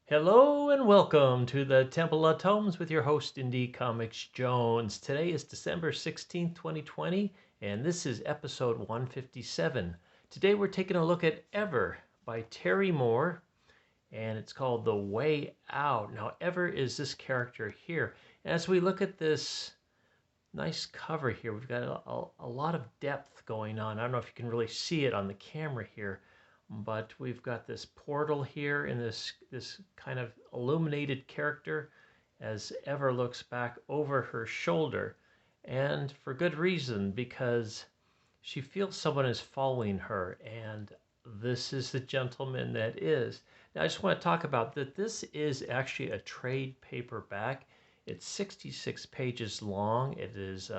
Hello and welcome to the Temple of Tomes with your host, Indie Comics Jones. Today is December 16th, 2020, and this is episode 157. Today we're taking a look at Ever by Terry Moore, and it's called The Way Out. Now, Ever is this character here. And as we look at this nice cover here, we've got a lot of depth going on. I don't know if you can really see it on the camera here, but we've got this portal here and this kind of illuminated character as Ever looks back over her shoulder, and for good reason, because she feels someone is following her, and this is the gentleman that is. Now I just want to talk about that this is actually a trade paperback. It's 66 pages long. It is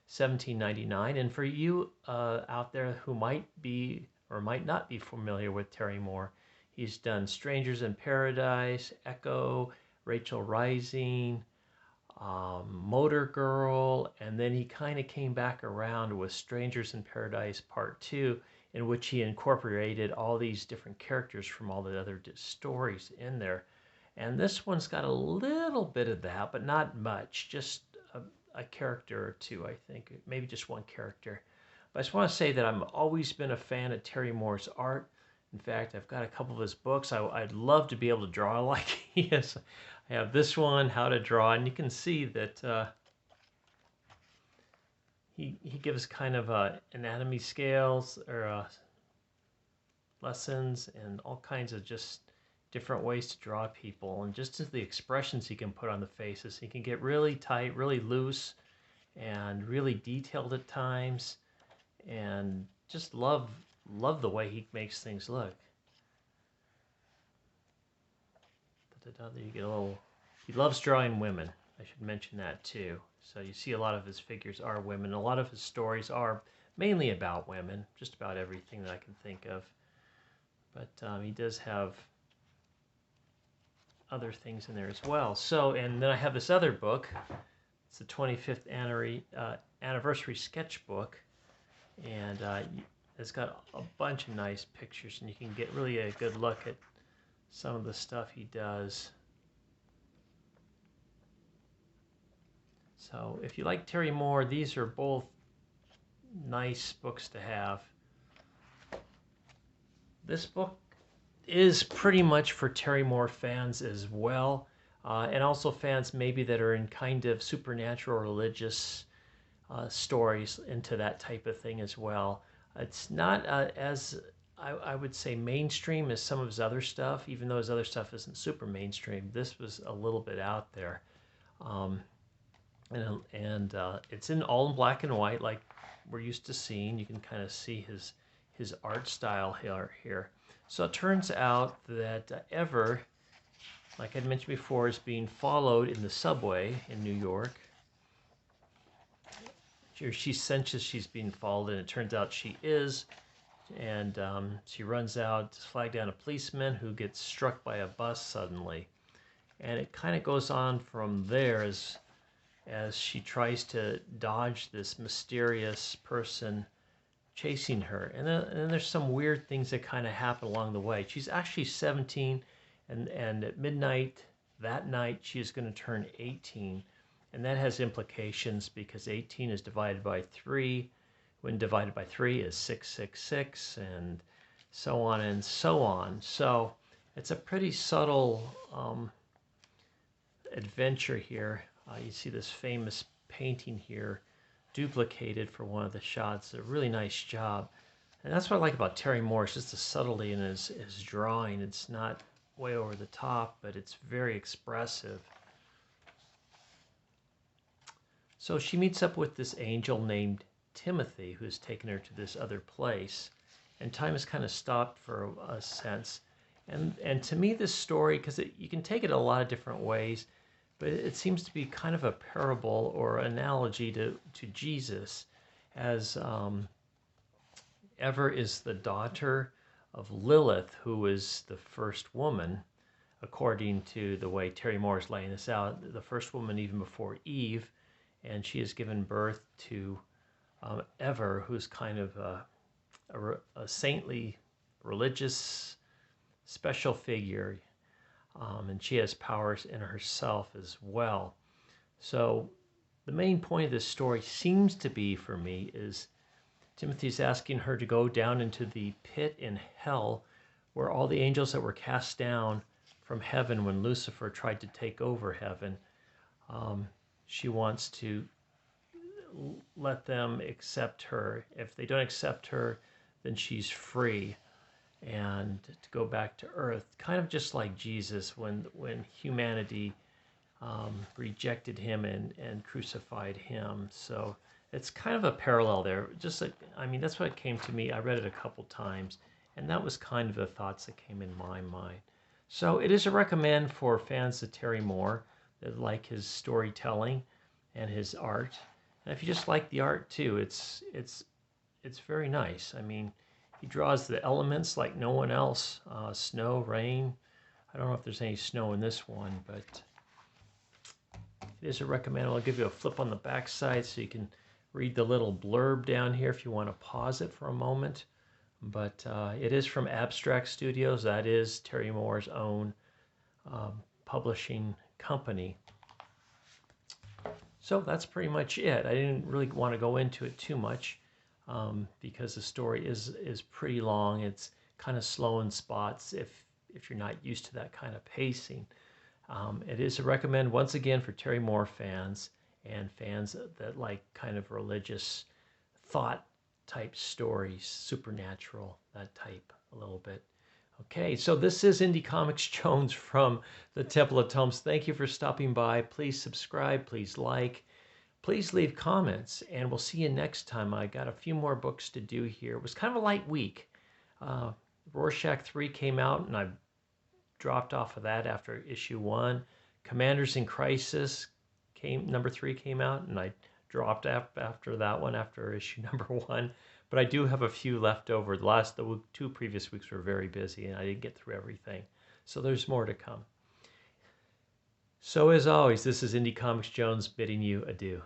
$17.99, and for you out there who might be or might not be familiar with Terry Moore, he's done Strangers in Paradise, Echo, Rachel Rising, Motor Girl, and then he kind of came back around with Strangers in Paradise Part 2, in which he incorporated all these different characters from all the other stories in there. And this one's got a little bit of that, but not much, just a character or two, I think, maybe just one character. But I just want to say that I've always been a fan of Terry Moore's art. In fact, I've got a couple of his books. I'd love to be able to draw like he is. I have this one, How to Draw, and you can see that he gives kind of anatomy scales or lessons and all kinds of just different ways to draw people, and just the expressions he can put on the faces. He can get really tight, really loose, and really detailed at times, and just love the way he makes things look. There you get a little. He loves drawing women. I should mention that too. So you see a lot of his figures are women. A lot of his stories are mainly about women. Just about everything that I can think of. But he does have other things in there as well. So, and then I have this other book. It's the 25th anniversary sketchbook, and it's got a bunch of nice pictures, and you can get really a good look at some of the stuff he does. So if you like Terry Moore, these are both nice books to have. This book is pretty much for Terry Moore fans as well, and also fans maybe that are in kind of supernatural religious stories, into that type of thing as well. It's not as I would say mainstream as some of his other stuff, even though his other stuff isn't super mainstream. This was a little bit out there. And it's in all in black and white, like we're used to seeing. You can kind of see his art style here. So it turns out that Ever, like I'd mentioned before, is being followed in the subway in New York. She senses she's being followed, and it turns out she is. And she runs out to flag down a policeman who gets struck by a bus suddenly. And it kind of goes on from there as she tries to dodge this mysterious person chasing her. And then there's some weird things that kind of happen along the way. She's actually 17, and at midnight that night she is going to turn 18. And that has implications because 18 is divided by 3. When divided by 3 is 666, and so on and so on. So it's a pretty subtle adventure here. You see this famous painting here duplicated for one of the shots. A really nice job. And that's what I like about Terry Moore. It's just the subtlety in his drawing. It's not way over the top, but it's very expressive. So she meets up with this angel named Timothy, who's taken her to this other place. And time has kind of stopped for a sense. And to me, this story, because you can take it a lot of different ways, but it seems to be kind of a parable or analogy to Jesus, as Ever is the daughter of Lilith, who is the first woman, according to the way Terry Moore is laying this out, the first woman even before Eve, and she has given birth to Ever, who's kind of a saintly, religious, special figure. and she has powers in herself as well. So the main point of this story seems to be, for me, is Timothy's asking her to go down into the pit in hell where all the angels that were cast down from heaven when Lucifer tried to take over heaven, she wants to let them accept her. If they don't accept her, then she's free and to go back to earth, kind of just like Jesus when humanity rejected him and crucified him. So it's kind of a parallel there. Just like, I mean, that's what came to me. I read it a couple times, and that was kind of the thoughts that came in my mind. So it is a recommend for fans of Terry Moore that like his storytelling and his art. And if you just like the art too, it's very nice. I mean, he draws the elements like no one else. Snow, rain. I don't know if there's any snow in this one, but it is a recommend. I'll give you a flip on the back side so you can read the little blurb down here if you want to pause it for a moment. But it is from Abstract Studios. That is Terry Moore's own publishing company. So that's pretty much it. I didn't really want to go into it too much because the story is pretty long. It's kind of slow in spots if you're not used to that kind of pacing. It is a recommend once again for Terry Moore fans and fans that like kind of religious thought type stories, supernatural, that type a little bit. Okay, so this is Indie Comics Jones from the Temple of Tomes. Thank you for stopping by. Please subscribe, please like, please leave comments, and we'll see you next time. I got a few more books to do here. It was kind of a light week. Rorschach 3 came out, and I dropped off of that after issue 1. Commanders in Crisis number 3 came out, and I dropped after that one after issue number 1. But I do have a few left over. The 2 previous weeks were very busy, and I didn't get through everything. So there's more to come. So as always, this is Indie Comics Jones bidding you adieu.